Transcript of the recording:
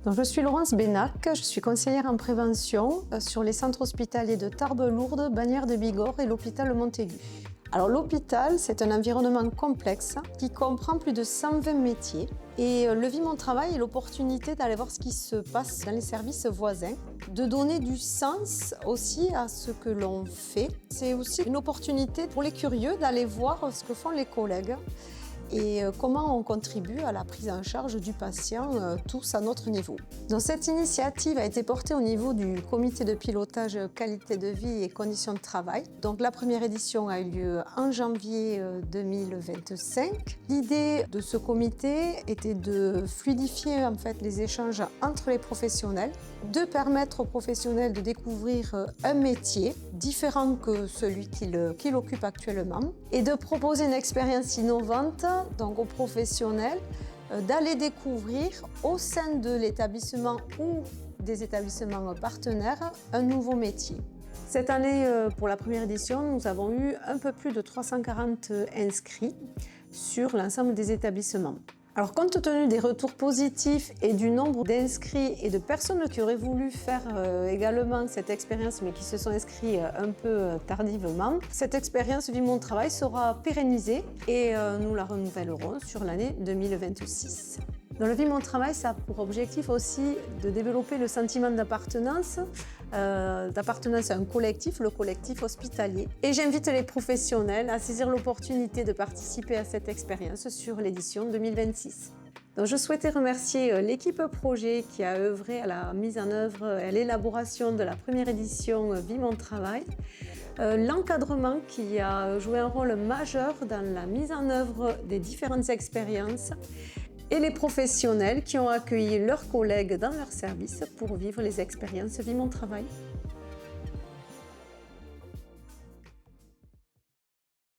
Donc, je suis Laurence Bénac, je suis conseillère en prévention sur les centres hospitaliers de Tarbes-Lourdes, Bagnères de Bigorre et l'hôpital Montaigu. Alors l'hôpital, c'est un environnement complexe qui comprend plus de 120 métiers. Et le Vie Mon Travail est l'opportunité d'aller voir ce qui se passe dans les services voisins, de donner du sens aussi à ce que l'on fait. C'est aussi une opportunité pour les curieux d'aller voir ce que font les collègues et comment on contribue à la prise en charge du patient, tous à notre niveau. Donc, cette initiative a été portée au niveau du comité de pilotage qualité de vie et conditions de travail. Donc, la première édition a eu lieu en janvier 2025. L'idée de ce comité était de fluidifier en fait les échanges entre les professionnels, de permettre aux professionnels de découvrir un métier différent que celui qu'il occupe actuellement et de proposer une expérience innovante donc aux professionnels d'aller découvrir au sein de l'établissement ou des établissements partenaires un nouveau métier. Cette année, pour la première édition, nous avons eu un peu plus de 340 inscrits sur l'ensemble des établissements. Alors, compte tenu des retours positifs et du nombre d'inscrits et de personnes qui auraient voulu faire également cette expérience, mais qui se sont inscrits un peu tardivement, cette expérience Vie Mon Travail sera pérennisée et nous la renouvellerons sur l'année 2026. Dans le Vie Mon Travail, ça a pour objectif aussi de développer le sentiment d'appartenance à un collectif, le collectif hospitalier. Et j'invite les professionnels à saisir l'opportunité de participer à cette expérience sur l'édition 2026. Donc, je souhaitais remercier l'équipe projet qui a œuvré à la mise en œuvre et à l'élaboration de la première édition Vie Mon Travail, l'encadrement qui a joué un rôle majeur dans la mise en œuvre des différentes expériences et les professionnels qui ont accueilli leurs collègues dans leur service pour vivre les expériences Vie Mon Travail.